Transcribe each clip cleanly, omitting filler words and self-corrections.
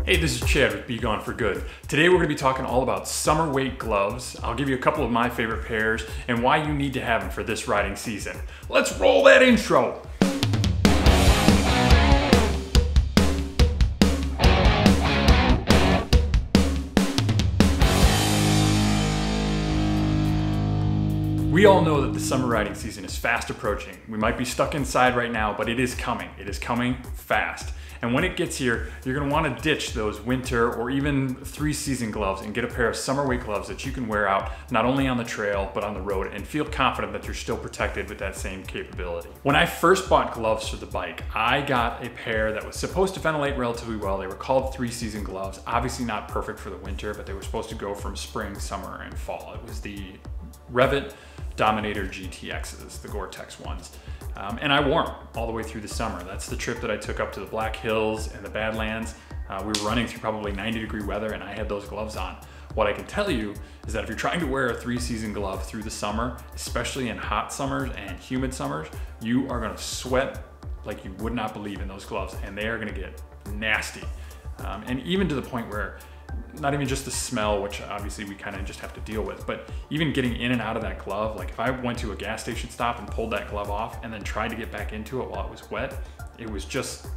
Hey, this is Chad with BeGoneForGood. Today we're going to be talking all about summer weight gloves. I'll give you a couple of my favorite pairs and why you need to have them for this riding season. Let's roll that intro! We all know that the summer riding season is fast approaching. We might be stuck inside right now, but it is coming. It is coming fast. And when it gets here, you're gonna wanna ditch those winter or even three-season gloves and get a pair of summer weight gloves that you can wear out not only on the trail, but on the road and feel confident that you're still protected with that same capability. When I first bought gloves for the bike, I got a pair that was supposed to ventilate relatively well. They were called three-season gloves. Obviously not perfect for the winter, but they were supposed to go from spring, summer, and fall. It was the Rev'It Dominator GTXs, the Gore-Tex ones. And I wore them all the way through the summer. That's the trip that I took up to the Black Hills and the Badlands. We were running through probably 90-degree weather and I had those gloves on. What I can tell you is that if you're trying to wear a three-season glove through the summer, especially in hot summers and humid summers, you are gonna sweat like you would not believe in those gloves, and they are gonna get nasty. And even to the point where not even just the smell, which obviously we kind of just have to deal with, but even getting in and out of that glove, like if I went to a gas station stop and pulled that glove off and then tried to get back into it while it was wet, it was just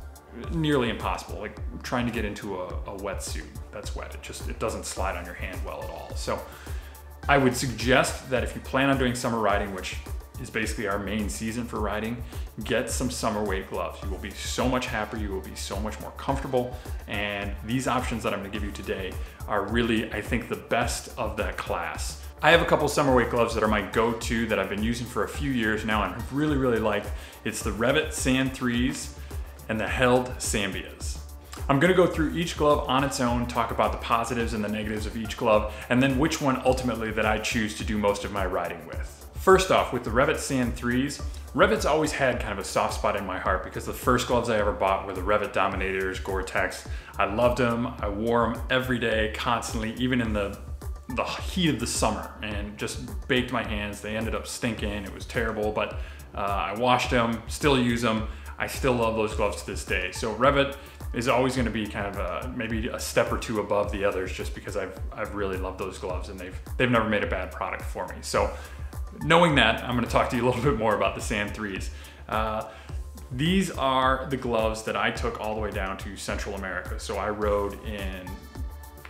nearly impossible. Like trying to get into a wetsuit that's wet, it doesn't slide on your hand well at all. So I would suggest that if you plan on doing summer riding, which is basically our main season for riding, get some summer weight gloves. You will be so much happier, you will be so much more comfortable, and these options that I'm gonna give you today are really, I think, the best of that class. I have a couple summer weight gloves that are my go-to that I've been using for a few years now and I've really liked. It's the RevIt Sand 3s and the Held Sambias. I'm gonna go through each glove on its own, talk about the positives and the negatives of each glove, and then which one ultimately that I choose to do most of my riding with. First off, with the RevIt Sand 3s, RevIt's always had kind of a soft spot in my heart because the first gloves I ever bought were the RevIt Dominators, Gore-Tex. I loved them, I wore them every day, constantly, even in the heat of the summer, and just baked my hands. They ended up stinking, it was terrible, but I washed them, still use them. I still love those gloves to this day. So RevIt is always gonna be kind of maybe a step or two above the others just because I've really loved those gloves and they've never made a bad product for me. So knowing that, I'm gonna talk to you a little bit more about the Sand 3s. These are the gloves that I took all the way down to Central America. So I rode in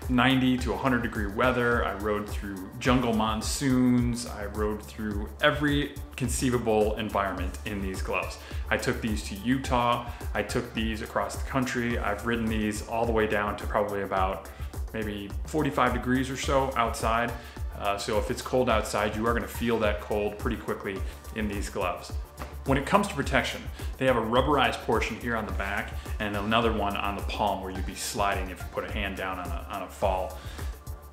90 to 100-degree weather. I rode through jungle monsoons. I rode through every conceivable environment in these gloves. I took these to Utah. I took these across the country. I've ridden these all the way down to probably about maybe 45 degrees or so outside. So if it's cold outside, you are gonna feel that cold pretty quickly in these gloves. When it comes to protection, they have a rubberized portion here on the back and another one on the palm where you'd be sliding if you put a hand down on a fall.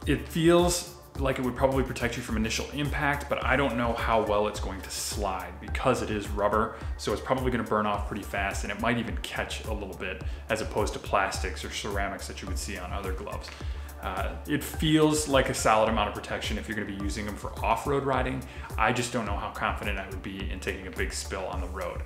It feels like it would probably protect you from initial impact, but I don't know how well it's going to slide because it is rubber, so it's probably gonna burn off pretty fast and it might even catch a little bit as opposed to plastics or ceramics that you would see on other gloves. It feels like a solid amount of protection if you're gonna be using them for off-road riding. I just don't know how confident I would be in taking a big spill on the road.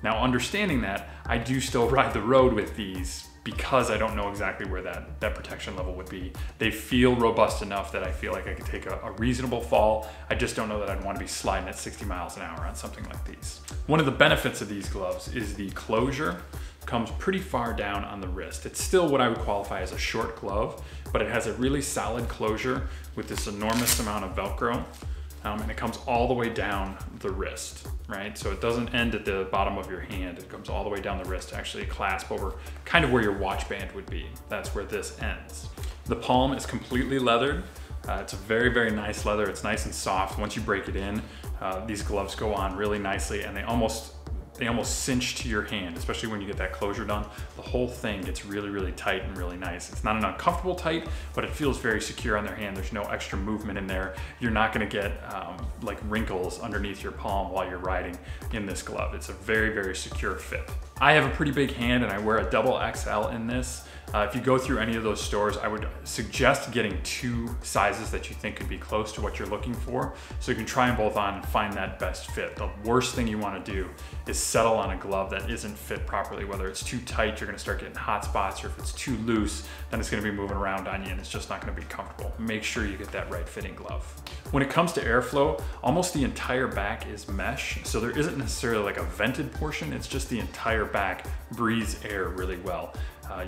Now, understanding that, I do still ride the road with these because I don't know exactly where that protection level would be. They feel robust enough that I feel like I could take a reasonable fall. I just don't know that I'd want to be sliding at 60 miles an hour on something like these. One of the benefits of these gloves is the closure comes pretty far down on the wrist. It's still what I would qualify as a short glove, but it has a really solid closure with this enormous amount of Velcro, and it comes all the way down the wrist, right? So it doesn't end at the bottom of your hand. It comes all the way down the wrist to actually clasp over kind of where your watch band would be. That's where this ends. The palm is completely leathered. It's a very nice leather. It's nice and soft. Once you break it in, these gloves go on really nicely and they almost cinch to your hand, especially when you get that closure done. The whole thing gets really tight and really nice. It's not an uncomfortable tight, but it feels very secure on their hand. There's no extra movement in there. You're not gonna get like wrinkles underneath your palm while you're riding in this glove. It's a very secure fit. I have a pretty big hand and I wear a double XL in this. If you go through any of those stores, I would suggest getting 2 sizes that you think could be close to what you're looking for, so you can try them both on and find that best fit. The worst thing you want to do is settle on a glove that isn't fit properly. Whether it's too tight, you're going to start getting hot spots, or if it's too loose, then it's going to be moving around on you and it's just not going to be comfortable. Make sure you get that right fitting glove. When it comes to airflow, almost the entire back is mesh, so there isn't necessarily like a vented portion, it's just the entire back breathes air really well.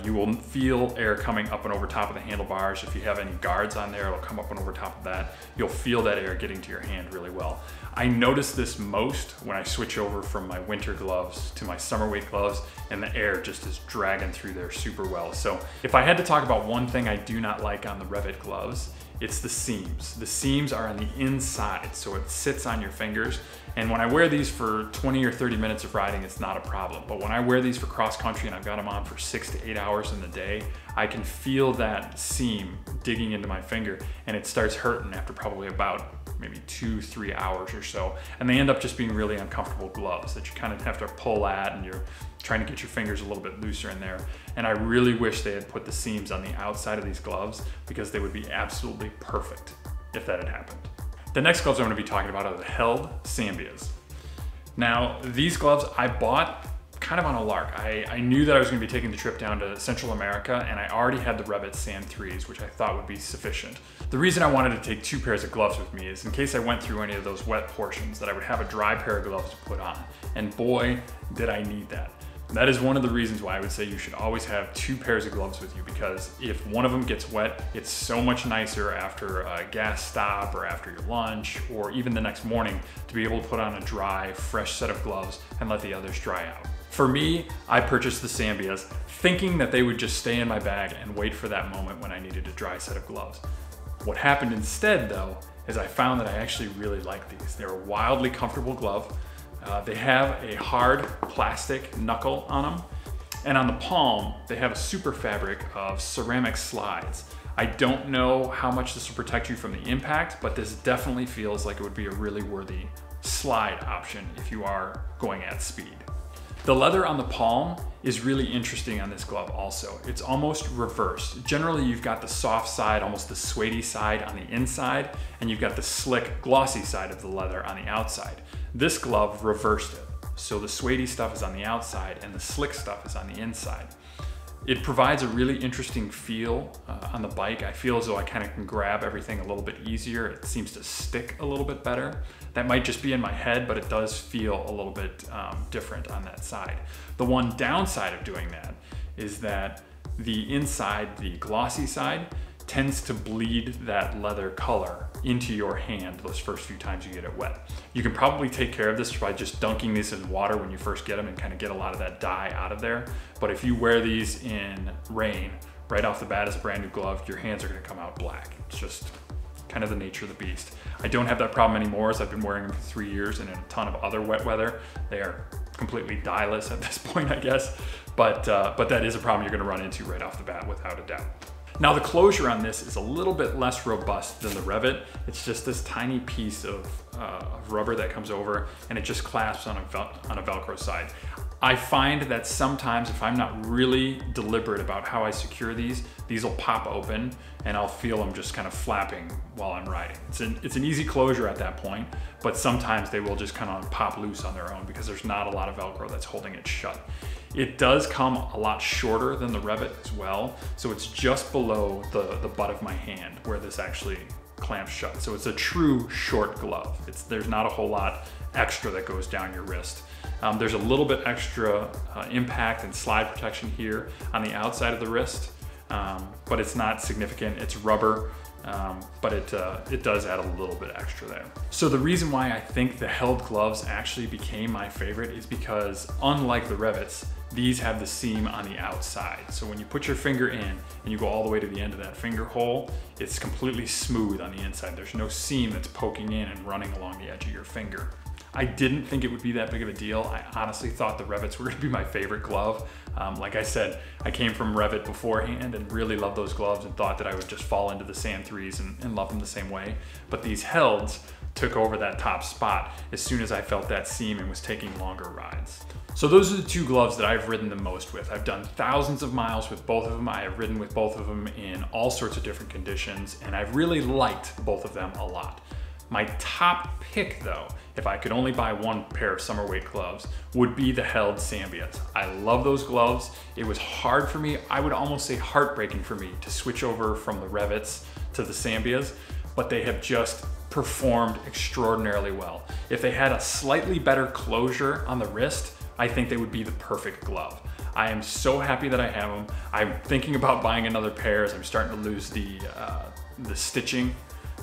You will feel air coming up and over top of the handlebars. If you have any guards on there, it'll come up and over top of that. You'll feel that air getting to your hand really well. I notice this most when I switch over from my winter gloves to my summer weight gloves, and the air just is dragging through there super well. So if I had to talk about one thing I do not like on the Rev'It gloves, it's the seams. The seams are on the inside, so it sits on your fingers. And when I wear these for 20 or 30 minutes of riding, it's not a problem. But when I wear these for cross country and I've got them on for 6 to 8 hours in the day, I can feel that seam digging into my finger, and it starts hurting after probably about maybe 2-3 hours or so. And they end up just being really uncomfortable gloves that you kind of have to pull at, and you're trying to get your fingers a little bit looser in there. And I really wish they had put the seams on the outside of these gloves, because they would be absolutely perfect if that had happened. The next gloves I'm going to be talking about are the Held Sambias. Now, these gloves I bought kind of on a lark. I knew that I was going to be taking the trip down to Central America, and I already had the RevIt Sand 3s, which I thought would be sufficient. The reason I wanted to take 2 pairs of gloves with me is in case I went through any of those wet portions, that I would have a dry pair of gloves to put on. And boy, did I need that. That is one of the reasons why I would say you should always have 2 pairs of gloves with you, because if one of them gets wet, it's so much nicer after a gas stop or after your lunch or even the next morning to be able to put on a dry, fresh set of gloves and let the others dry out. For me, I purchased the Sambias thinking that they would just stay in my bag and wait for that moment when I needed a dry set of gloves. What happened instead, though, is I found that I actually really like these. They're a wildly comfortable glove. They have a hard plastic knuckle on them, and on the palm they have a super fabric of ceramic slides. I don't know how much this will protect you from the impact, but this definitely feels like it would be a really worthy slide option if you are going at speed. The leather on the palm is really interesting on this glove also. It's almost reversed. Generally, you've got the soft side, almost the suede side on the inside, and you've got the slick, glossy side of the leather on the outside. This glove reversed it. So the suede stuff is on the outside and the slick stuff is on the inside. It provides a really interesting feel on the bike. I feel as though I kind of can grab everything a little bit easier. It seems to stick a little bit better. That might just be in my head, but it does feel a little bit different on that side. The one downside of doing that is that the inside, the glossy side, tends to bleed that leather color into your hand those first few times you get it wet. You can probably take care of this by just dunking these in water when you first get them and kind of get a lot of that dye out of there. But if you wear these in rain, right off the bat as a brand new glove, your hands are gonna come out black. It's just kind of the nature of the beast. I don't have that problem anymore, as I've been wearing them for 3 years, and in a ton of other wet weather, they are completely dyeless at this point, I guess. But that is a problem you're gonna run into right off the bat, without a doubt. Now, the closure on this is a little bit less robust than the RevIt. It's just this tiny piece of rubber that comes over, and it just clasps on a Velcro side. I find that sometimes if I'm not really deliberate about how I secure these will pop open and I'll feel them just kind of flapping while I'm riding. It's an easy closure at that point, but sometimes they will just kind of pop loose on their own because there's not a lot of Velcro that's holding it shut. It does come a lot shorter than the RevIt as well, so it's just below the butt of my hand where this actually clamps shut. So it's a true short glove. There's not a whole lot extra that goes down your wrist. There's a little bit extra impact and slide protection here on the outside of the wrist, but it's not significant. It's rubber, but it does add a little bit extra there. So the reason why I think the Held gloves actually became my favorite is because, unlike the RevIts, these have the seam on the outside. So when you put your finger in and you go all the way to the end of that finger hole, it's completely smooth on the inside. There's no seam that's poking in and running along the edge of your finger. I didn't think it would be that big of a deal. I honestly thought the RevIts were gonna be my favorite glove. Like I said, I came from RevIt beforehand and really loved those gloves and thought that I would just fall into the Sand 3s and love them the same way. But these Helds took over that top spot as soon as I felt that seam and was taking longer rides. So those are the two gloves that I've ridden the most with. I've done thousands of miles with both of them. I have ridden with both of them in all sorts of different conditions, and I've really liked both of them a lot. My top pick though, if I could only buy one pair of summer weight gloves, would be the Held Sambias. I love those gloves. It was hard for me, I would almost say heartbreaking for me, to switch over from the Rev'Its to the Sambias, but they have just performed extraordinarily well. If they had a slightly better closure on the wrist, I think they would be the perfect glove. I am so happy that I have them. I'm thinking about buying another pair as I'm starting to lose the stitching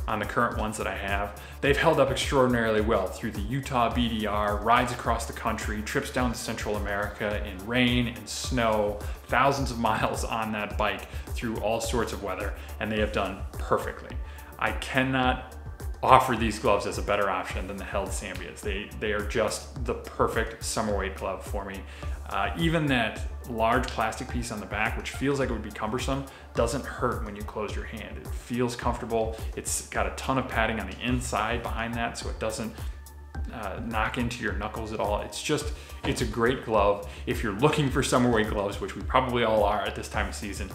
on the current ones that I have. They've held up extraordinarily well through the Utah BDR, rides across the country, trips down to Central America in rain and snow, thousands of miles on that bike through all sorts of weather, and they have done perfectly. I cannot offer these gloves as a better option than the Held Sambias. They are just the perfect summer weight glove for me. Even that large plastic piece on the back, which feels like it would be cumbersome, doesn't hurt when you close your hand. It feels comfortable. It's got a ton of padding on the inside behind that, so it doesn't knock into your knuckles at all. It's a great glove. If you're looking for summer weight gloves, which we probably all are at this time of season,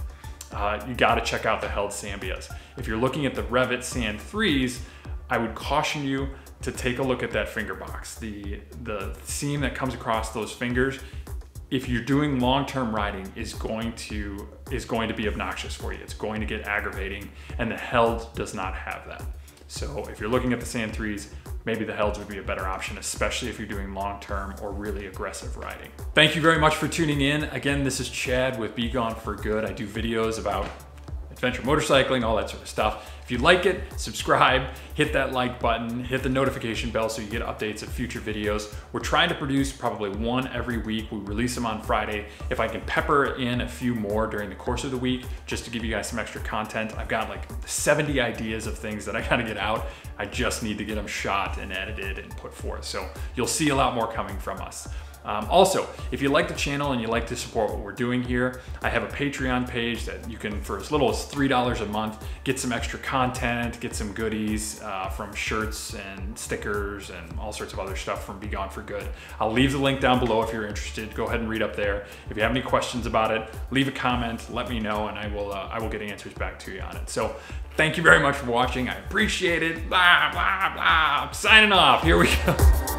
you gotta check out the Held Sambias. If you're looking at the RevIt Sand 3s, I would caution you to take a look at that finger box. The seam that comes across those fingers, if you're doing long-term riding, is going to be obnoxious for you. It's going to get aggravating, and the Held does not have that. So if you're looking at the Sand 3s, maybe the Helds would be a better option, especially if you're doing long-term or really aggressive riding. Thank you very much for tuning in. Again, this is Chad with BeGoneForGood. I do videos about adventure motorcycling, all that sort of stuff. If you like it, subscribe, hit that like button, hit the notification bell so you get updates of future videos. We're trying to produce probably one every week. We release them on Friday. If I can pepper in a few more during the course of the week, just to give you guys some extra content. I've got like 70 ideas of things that I gotta get out. I just need to get them shot and edited and put forth. So you'll see a lot more coming from us. Also, if you like the channel and you like to support what we're doing here, I have a Patreon page that you can, for as little as $3 a month, get some extra content, get some goodies from shirts and stickers and all sorts of other stuff from BeGoneForGood. I'll leave the link down below if you're interested. Go ahead and read up there. If you have any questions about it, leave a comment, let me know, and I will get answers back to you on it. So thank you very much for watching. I appreciate it. Blah, blah, blah. I'm signing off. Here we go.